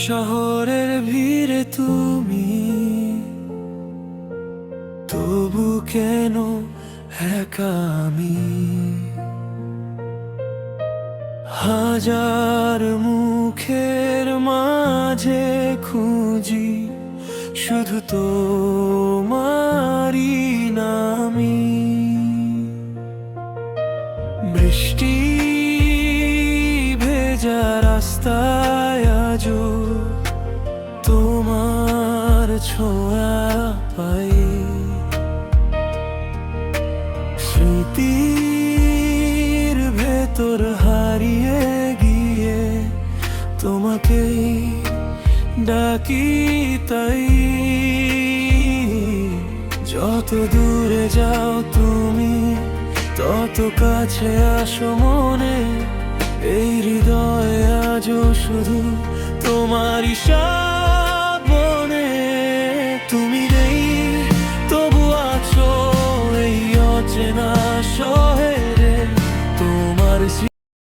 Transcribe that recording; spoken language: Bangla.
শহরের ভিড়ে তুমি, তবু কেন একা আমি? হাজার মুখের মাঝে খুঁজি শুধু তোমারই নামি। বৃষ্টি ভেজা রাস্তায় আজও তোমার ছোঁয়া পাই। স্মৃতির ভেতর হারিয়ে গিয়ে তোমাকেই ডাকি তাই। যত দূরে যাও তুমি, তত কাছে আসো মনে। এই হৃদয়ে আজও শুধু তোমার ইশারা।